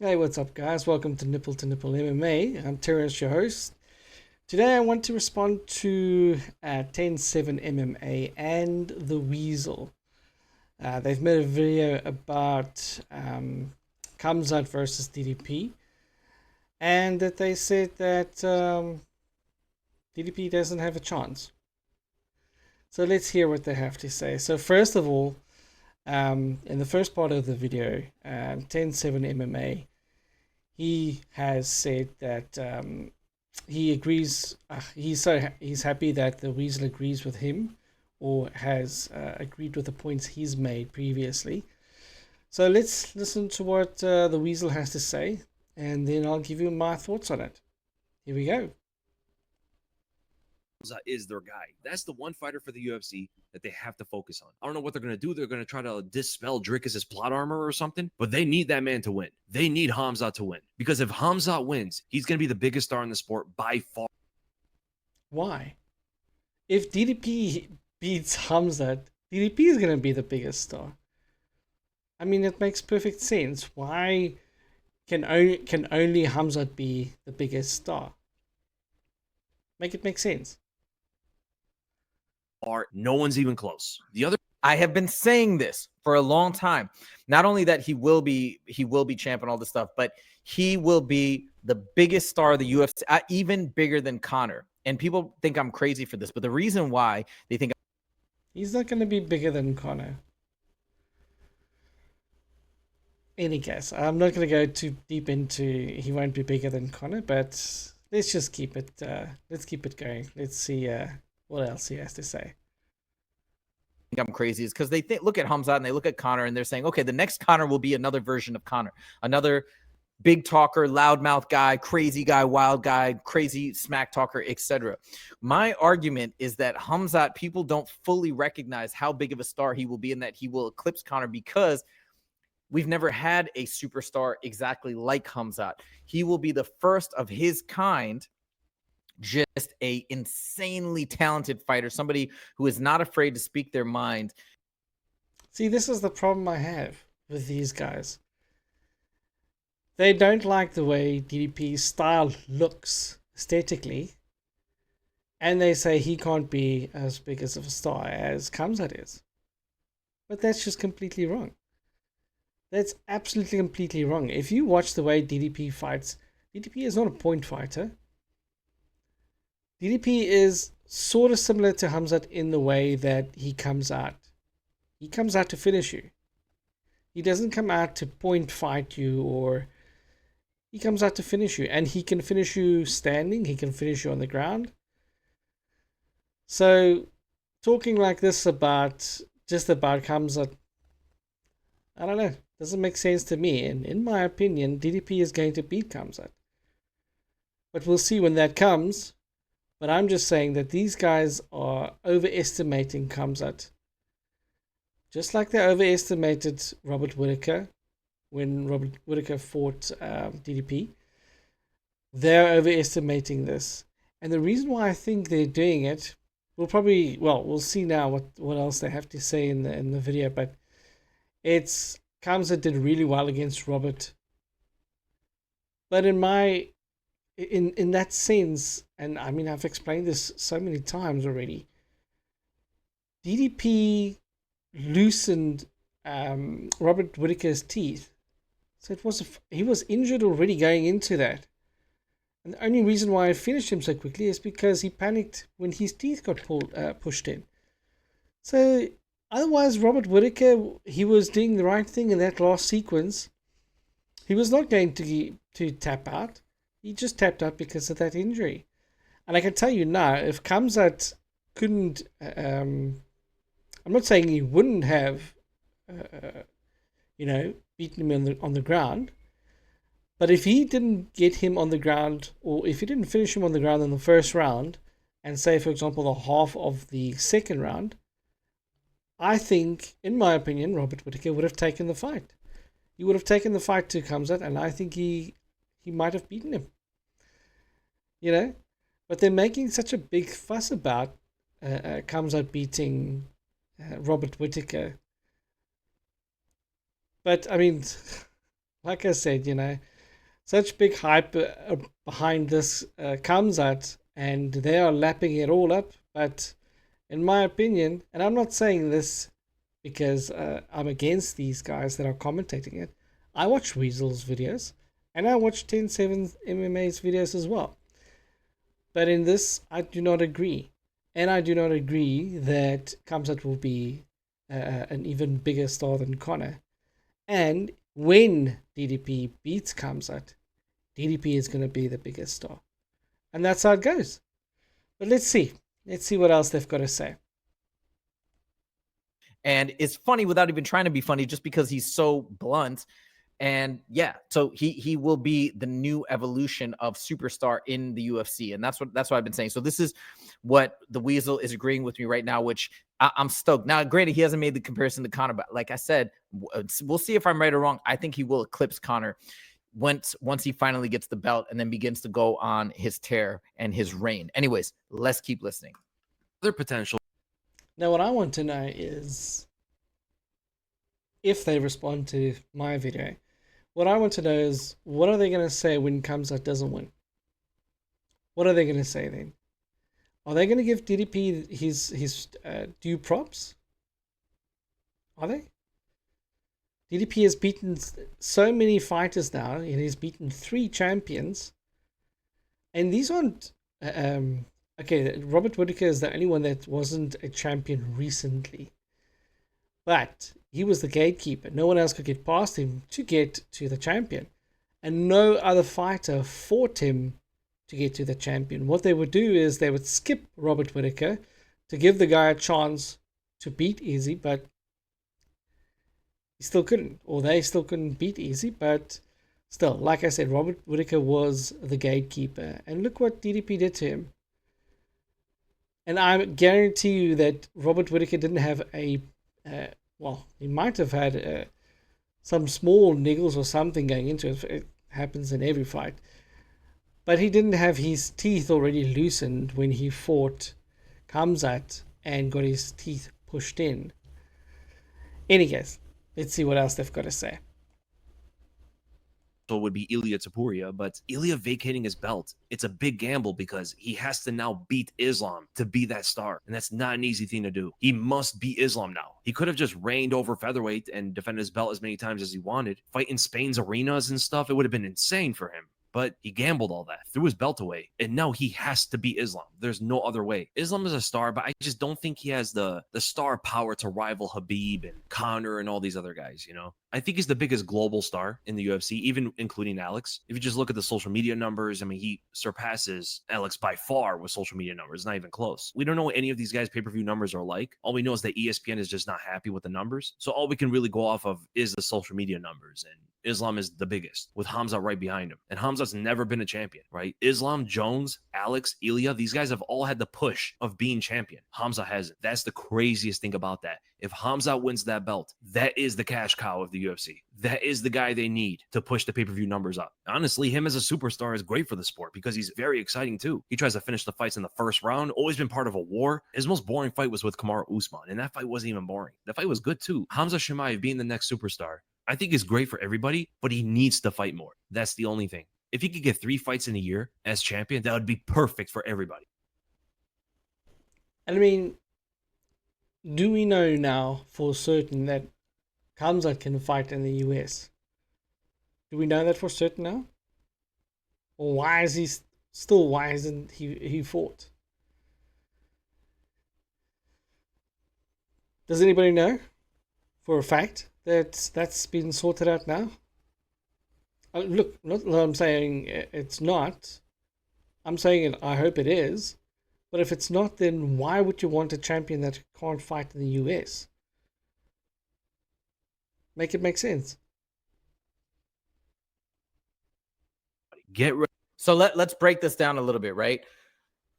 Hey, what's up, guys? Welcome to Nipple MMA. I'm Terrence, your host. Today, I want to respond to 10-7 MMA and The Weasel. They've made a video about Khamzat versus DDP, and that they said that DDP doesn't have a chance. So let's hear what they have to say. So first of all, in the first part of the video, 10-7 MMA, he has said that he agrees. He's happy that the Weasel agrees with him, or has agreed with the points he's made previously. So let's listen to what the Weasel has to say, and then I'll give you my thoughts on it. Here we go. Is their guy. That's the one fighter for the UFC that they have to focus on. I don't know what they're going to do. They're going to try to dispel Dricus's plot armor or something, but they need that man to win. They need Khamzat to win, because if Khamzat wins, he's going to be the biggest star in the sport by far. Why? If DDP beats Khamzat, DDP is going to be the biggest star. I mean, it makes perfect sense. Why can only Khamzat be the biggest star? Make it make sense. No one's even close. I have been saying this for a long time. Not only that he will be champ and all this stuff, but he will be the biggest star of the UFC, even bigger than Conor. And people think I'm crazy for this, but the reason why they think he's not going to be bigger than Conor. Any case, I'm not going to go too deep into he won't be bigger than Conor, but let's just keep it. Let's keep it going. Let's see what else he has to say. I'm crazy is because they look at Khamzat and they look at Conor and they're saying, okay, the next Conor will be another version of Conor, another big talker, loudmouth guy, crazy guy, wild guy, crazy smack talker, etc. My argument is that Khamzat, people don't fully recognize how big of a star he will be and that he will eclipse Conor, because we've never had a superstar exactly like Khamzat. He will be the first of his kind, just a insanely talented fighter, somebody who is not afraid to speak their mind. See, this is the problem I have with these guys. They don't like the way DDP's style looks aesthetically, and they say he can't be as big as of a star as Khamzat is. But that's just completely wrong. That's absolutely completely wrong. If you watch the way DDP fights, DDP is not a point fighter. DDP is sort of similar to Khamzat in the way that he comes out. He comes out to finish you. He doesn't come out to point fight you, or he comes out to finish you. And he can finish you standing. He can finish you on the ground. So talking like this about Khamzat, I don't know. Doesn't make sense to me. And in my opinion, DDP is going to beat Khamzat. But we'll see when that comes. But I'm just saying that these guys are overestimating Khamzat. Just like they overestimated Robert Whittaker when Robert Whittaker fought DDP. They're overestimating this. And the reason why I think they're doing it, we'll see now what else they have to say in the video. But it's Khamzat did really well against Robert. But in that sense, and I mean, I've explained this so many times already, DDP loosened Robert Whittaker's teeth. So he was injured already going into that. And the only reason why I finished him so quickly is because he panicked when his teeth got pushed in. So otherwise, Robert Whittaker, he was doing the right thing in that last sequence. He was not going to tap out. He just tapped out because of that injury. And I can tell you now, if Khamzat couldn't, I'm not saying he wouldn't have, beaten him on the ground. But if he didn't get him on the ground, or if he didn't finish him on the ground in the first round, and say, for example, the half of the second round, I think, in my opinion, Robert Whittaker would have taken the fight. He would have taken the fight to Khamzat, and I think he might have beaten him. But they're making such a big fuss about Khamzat beating Robert Whittaker. But I mean, like I said, such big hype behind this Khamzat, and they are lapping it all up. But in my opinion, and I'm not saying this because I'm against these guys that are commentating it. I watch Weasel's videos, and I watch TenSevenMMA's videos as well. But in this, I do not agree. And I do not agree that Khamzat will be an even bigger star than Connor. And when DDP beats Khamzat, DDP is going to be the biggest star. And that's how it goes. But let's see. Let's see what else they've got to say. And it's funny without even trying to be funny, just because he's so blunt. And yeah, so he will be the new evolution of superstar in the UFC, and that's what I've been saying. So this is what the Weasel is agreeing with me right now, which I'm stoked. Now, granted, he hasn't made the comparison to Conor, but like I said, we'll see if I'm right or wrong. I think he will eclipse Conor once he finally gets the belt and then begins to go on his tear and his reign. Anyways, let's keep listening. Other potential. Now, what I want to know is if they respond to my video. What I want to know is, what are they going to say when Khamzat doesn't win? What are they going to say then? Are they going to give DDP his due props? Are they? DDP has beaten so many fighters now, and he's beaten 3 champions. And these aren't... okay, Robert Whittaker is the only one that wasn't a champion recently. But he was the gatekeeper. No one else could get past him to get to the champion. And no other fighter fought him to get to the champion. What they would do is they would skip Robert Whittaker to give the guy a chance to beat Easy, but he still couldn't. Or they still couldn't beat Easy, but still, like I said, Robert Whittaker was the gatekeeper. And look what DDP did to him. And I guarantee you that Robert Whittaker didn't have a... well, he might have had some small niggles or something going into it. It happens in every fight. But he didn't have his teeth already loosened when he fought Khamzat and got his teeth pushed in. Any case, let's see what else they've got to say. Would be Ilia Topuria, but Ilia vacating his belt, it's a big gamble because he has to now beat Islam to be that star, and that's not an easy thing to do. He must beat Islam now. He could have just reigned over featherweight and defended his belt as many times as he wanted, fight in Spain's arenas and stuff. It would have been insane for him. But he gambled all that, threw his belt away, and now he has to beat Islam. There's no other way. Islam is a star, but I just don't think he has the star power to rival Khabib and Conor and all these other guys, you know? I think he's the biggest global star in the UFC, even including Alex. If you just look at the social media numbers, I mean, he surpasses Alex by far with social media numbers, not even close. We don't know what any of these guys' pay-per-view numbers are like. All we know is that ESPN is just not happy with the numbers. So all we can really go off of is the social media numbers, and Islam is the biggest, with Khamzat right behind him. And Khamzat's never been a champion, right? Islam, Jones, Alex, Ilia, these guys have all had the push of being champion. Khamzat hasn't. That's the craziest thing about that. If Khamzat wins that belt, that is the cash cow of the UFC. That is the guy they need to push the pay-per-view numbers up. Honestly, him as a superstar is great for the sport because he's very exciting too. He tries to finish the fights in the first round, always been part of a war. His most boring fight was with Kamaru Usman, and that fight wasn't even boring. That fight was good too. Khamzat Chimaev being the next superstar, I think is great for everybody, but he needs to fight more. That's the only thing. If he could get 3 fights in a year as champion, that would be perfect for everybody. And I mean, do we know now for certain that Khamzat can fight in the US? Do we know that for certain now? Or why is he still, why isn't he fought? Does anybody know for a fact that that's been sorted out now? Look, not that I'm saying it's not. I'm saying it, I hope it is. But if it's not, then why would you want a champion that can't fight in the US? Make it make sense. Get ready. So let's break this down a little bit, right?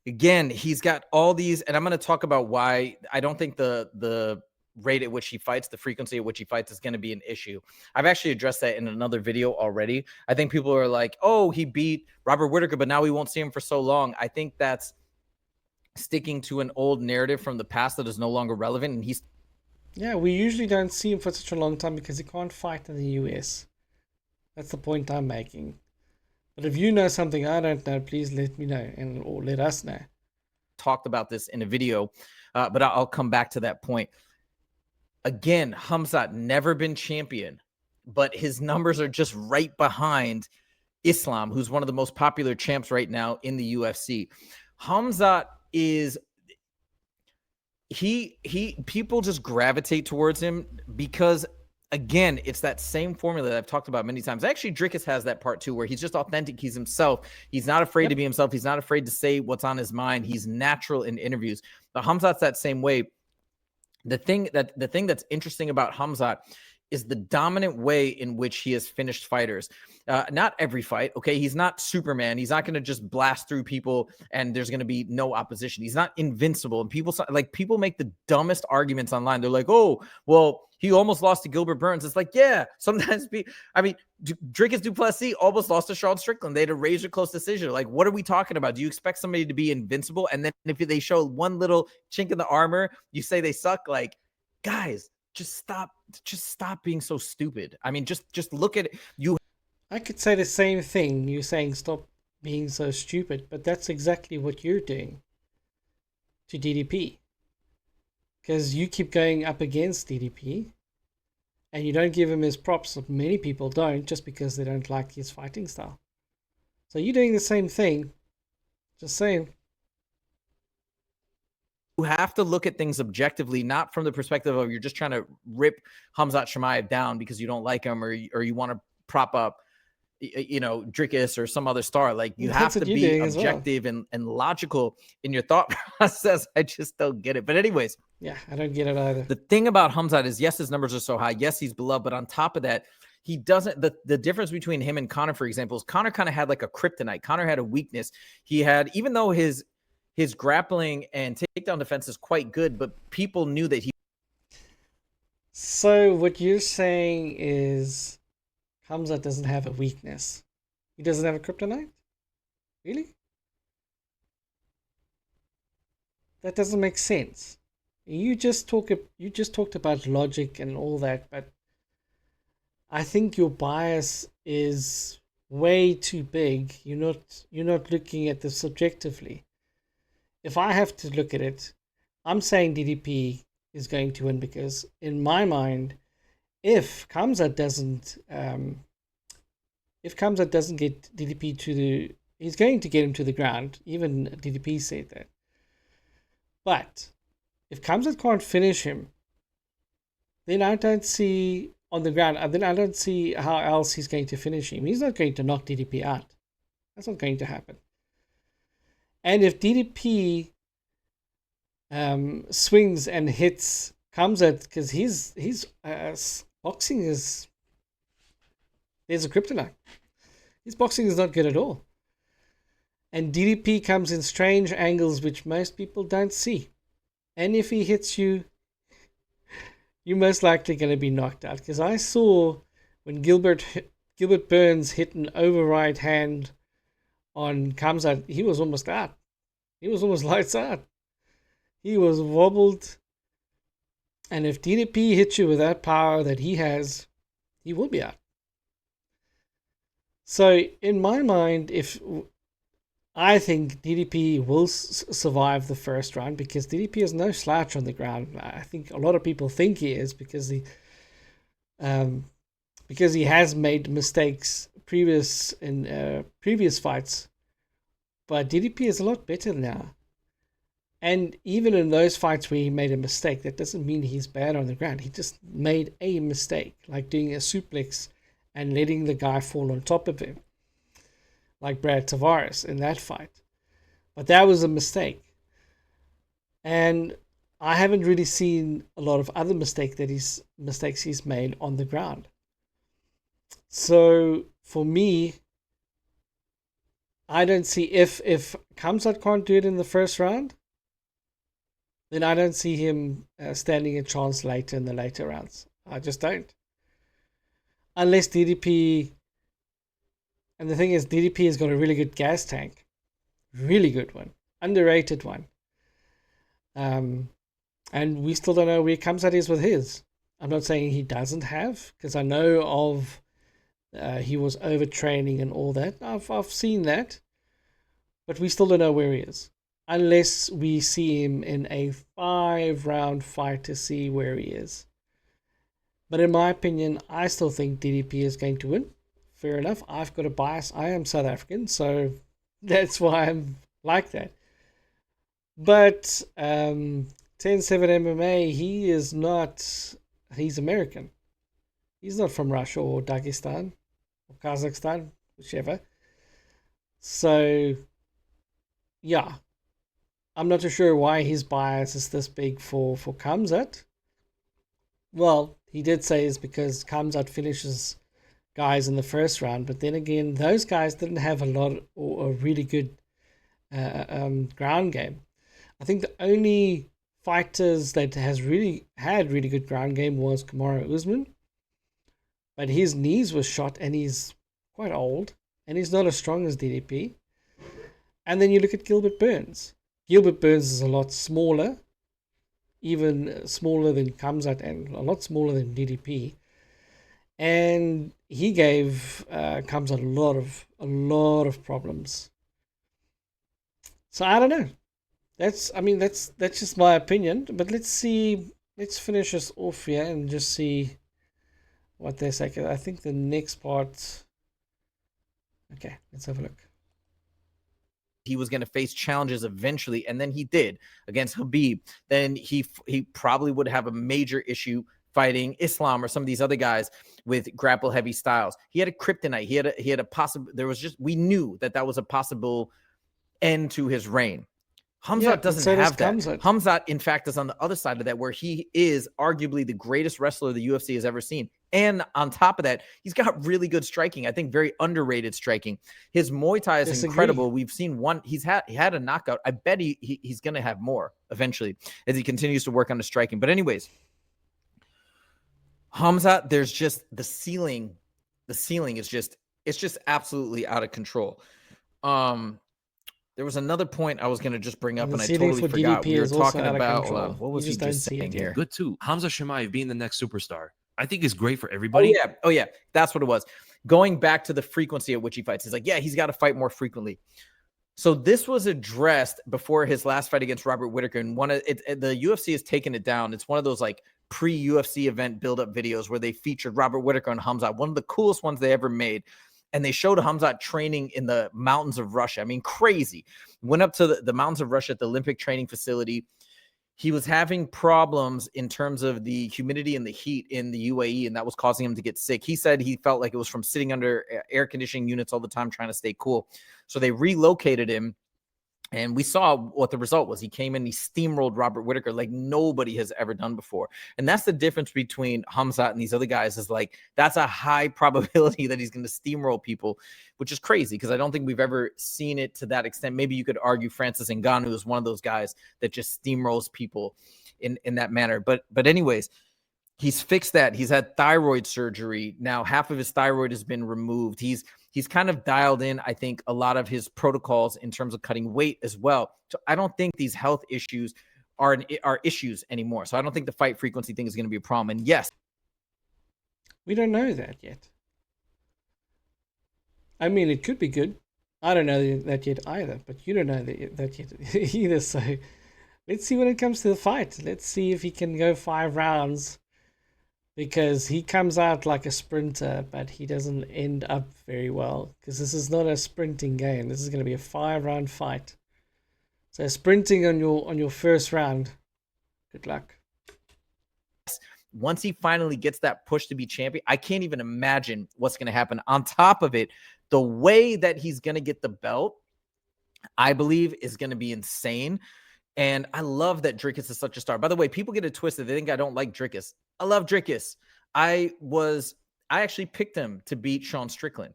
Again, he's got all these, and I'm going to talk about why I don't think the rate at which he fights, the frequency at which he fights is going to be an issue. I've actually addressed that in another video already. I think people are like, oh, he beat Robert Whittaker, but now we won't see him for so long. I think that's sticking to an old narrative from the past that is no longer relevant. And yeah, we usually don't see him for such a long time because he can't fight in the US. That's the point I'm making. But if you know something I don't know, please let me know or let us know. Talked about this in a video, but I'll come back to that point. Again, Khamzat never been champion, but his numbers are just right behind Islam, who's one of the most popular champs right now in the UFC. Khamzat is people just gravitate towards him because, again, it's that same formula that I've talked about many times. Actually, Dricus has that part too, where he's just authentic. He's himself. He's not afraid to be himself. He's not afraid to say what's on his mind. He's natural in interviews. But Khamzat's that same way. The thing that's interesting about Khamzat is the dominant way in which he has finished fighters. Not every fight, okay? He's not Superman. He's not going to just blast through people and there's going to be no opposition. He's not invincible. And people make the dumbest arguments online. They're like, oh, well, he almost lost to Gilbert Burns. It's like, yeah, sometimes Dricus du Plessis almost lost to Sean Strickland. They had a razor close decision. Like, what are we talking about? Do you expect somebody to be invincible? And then if they show one little chink in the armor, you say they suck? Like, guys, just stop being so stupid. I mean, just look at it. I could say the same thing. You're saying stop being so stupid, but that's exactly what you're doing to DDP. Because you keep going up against DDP and you don't give him his props. Many people don't, just because they don't like his fighting style. So you're doing the same thing. Just saying. You have to look at things objectively, not from the perspective of you're just trying to rip Khamzat Chimaev down because you don't like him or you want to prop up, Dricus or some other star. Like, you have to be objective and logical in your thought process. I just don't get it. But anyways. Yeah, I don't get it either. The thing about Khamzat is, yes, his numbers are so high. Yes, he's beloved. But on top of that, he doesn't, the difference between him and Conor, for example, is Conor kind of had like a kryptonite. Conor had a weakness. He had, even though his grappling and takedown defense is quite good, but people knew that he. So what you're saying is Khamzat doesn't have a weakness. He doesn't have a kryptonite? Really? That doesn't make sense. You just talked about logic and all that, but I think your bias is way too big. You're not looking at this subjectively. If I have to look at it, I'm saying DDP is going to win because, in my mind, if Khamzat doesn't get DDP he's going to get him to the ground. Even DDP said that. But if Khamzat can't finish him, then I don't see on the ground. Then I don't see how else he's going to finish him. He's not going to knock DDP out. That's not going to happen. And if DDP swings and hits Khamzat, because his boxing is, there's a kryptonite. His boxing is not good at all. And DDP comes in strange angles which most people don't see. And if he hits you, you're most likely going to be knocked out. Because I saw when Gilbert Burns hit an over right hand on Khamzat, he was almost out. He was almost lights out. He was wobbled. And if DDP hits you with that power that he has, he will be out. So in my mind, I think DDP will survive the first round because DDP is no slouch on the ground. I think a lot of people think he is because he has made mistakes previous fights. But DDP is a lot better now. And even in those fights where he made a mistake, that doesn't mean he's bad on the ground. He just made a mistake, like doing a suplex and letting the guy fall on top of him, like Brad Tavares in that fight. But that was a mistake. And I haven't really seen a lot of other mistakes he's made on the ground. So for me, I don't see, if Khamzat can't do it in the first round, then I don't see him standing a chance later in the later rounds. I just don't. Unless DDP, and the thing is, DDP has got a really good gas tank. Really good one. Underrated one. And we still don't know where Khamzat is with his. I'm not saying he doesn't have, because I know of he was overtraining and all that. I've seen that, but we still don't know where he is unless we see him in a 5-round fight to see where he is. But in my opinion, I still think DDP is going to win. Fair enough. I've got a bias. I am South African, so that's why I'm like that. But 10-7 MMA, he is not. He's American. He's not from Russia or Dagestan or Kazakhstan, whichever. So, yeah. I'm not too sure why his bias is this big for Khamzat. Well, he did say it's because Khamzat finishes guys in the first round, but then again, those guys didn't have a lot or a really good ground game. I think the only fighters that has really had really good ground game was Kamaru Usman, but his knees were shot and he's quite old and he's not as strong as DDP. And then you look at Gilbert Burns. Gilbert Burns is a lot smaller, even smaller than Khamzat and a lot smaller than DDP. And he gave Khamzat a lot of problems. So I don't know. That's just my opinion. But let's see. Let's finish this off here and just see what they say. I think the next part. Okay, let's have a look. He was going to face challenges eventually, and then he did against Khabib. Then he probably would have a major issue fighting Islam or some of these other guys with grapple heavy styles. He had a kryptonite. He had a possible. There was just, we knew that was a possible end to his reign. Khamzat doesn't have that. Khamzat, in fact, is on the other side of that, where he is arguably the greatest wrestler the UFC has ever seen. And on top of that, he's got really good striking. I think very underrated striking. His Muay Thai is incredible. We've seen one. He had a knockout. I bet he's going to have more eventually as he continues to work on the striking. But anyways, Khamzat, there's just the ceiling. The ceiling is just, it's just absolutely out of control. There was another point I was going to just bring up, and I totally forgot. We were talking about, what was he just saying here? Good too. Khamzat Chimaev being the next superstar, I think is great for everybody. Oh yeah. That's what it was. Going back to the frequency at which he fights. He's like, yeah, he's got to fight more frequently. So this was addressed before his last fight against Robert Whittaker. And the UFC has taken it down. It's one of those like pre-UFC event build-up videos where they featured Robert Whittaker and Khamzat, one of the coolest ones they ever made. And they showed Khamzat training in the mountains of Russia. I mean, crazy. Went up to the mountains of Russia at the Olympic training facility. He was having problems in terms of the humidity and the heat in the UAE, and that was causing him to get sick. He said he felt like it was from sitting under air conditioning units all the time trying to stay cool. So they relocated him, and we saw what the result was. He came in, he steamrolled Robert Whittaker like nobody has ever done before. And that's the difference between Khamzat and these other guys, is like, that's a high probability that he's going to steamroll people, which is crazy because I don't think we've ever seen it to that extent. Maybe you could argue Francis Ngannou is one of those guys that just steamrolls people in that manner. But anyways, he's fixed that. He's had thyroid surgery. Now half of his thyroid has been removed. He's kind of dialed in, I think, a lot of his protocols in terms of cutting weight as well. So I don't think these health issues are issues anymore. So I don't think the fight frequency thing is going to be a problem. And yes, we don't know that yet. I mean, it could be good. I don't know that yet either, but you don't know that yet either. So let's see when it comes to the fight. Let's see if he can go 5 rounds. Because he comes out like a sprinter, but he doesn't end up very well. Because this is not a sprinting game. This is going to be a 5-round fight. So sprinting on your first round, good luck. Once he finally gets that push to be champion, I can't even imagine what's going to happen. On top of it, the way that he's going to get the belt, I believe, is going to be insane. And I love that Dricus is such a star. By the way, people get it twisted. They think I don't like Dricus. I love Dricus. I actually picked him to beat Sean Strickland.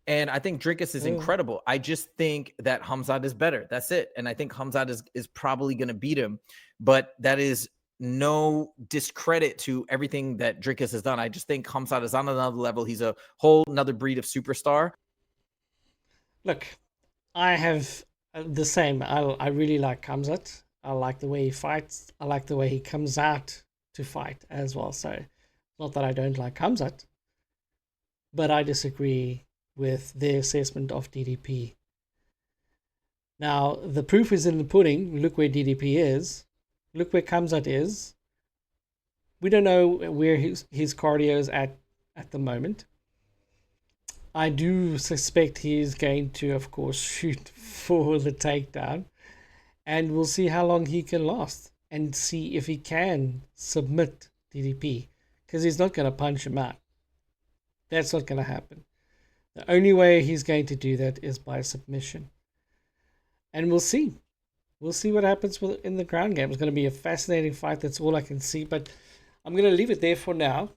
And I think Dricus is incredible. I just think that Khamzat is better. That's it. And I think Khamzat is probably going to beat him. But that is no discredit to everything that Dricus has done. I just think Khamzat is on another level. He's a whole another breed of superstar. Look, I have the same. I really like Khamzat. I like the way he fights. I like the way he comes out to fight as well. So, not that I don't like Khamzat, but I disagree with their assessment of DDP. Now, the proof is in the pudding. Look where DDP is. Look where Khamzat is. We don't know where his cardio is at the moment. I do suspect he's going to, of course, shoot for the takedown. And we'll see how long he can last. And see if he can submit DDP. Because he's not going to punch him out. That's not going to happen. The only way he's going to do that is by submission. And we'll see. We'll see what happens in the ground game. It's going to be a fascinating fight. That's all I can see. But I'm going to leave it there for now.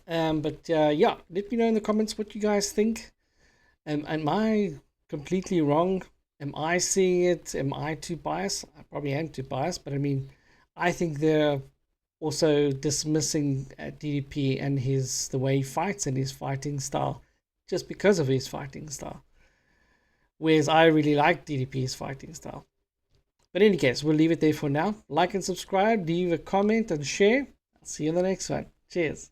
Yeah, let me know in the comments what you guys think. Am I completely wrong? Am I seeing it? Am I too biased? I probably am too biased. But I mean, I think they're also dismissing DDP and the way he fights and his fighting style just because of his fighting style. Whereas I really like DDP's fighting style. But in any case, we'll leave it there for now. Like and subscribe, leave a comment and share. I'll see you in the next one. Cheers.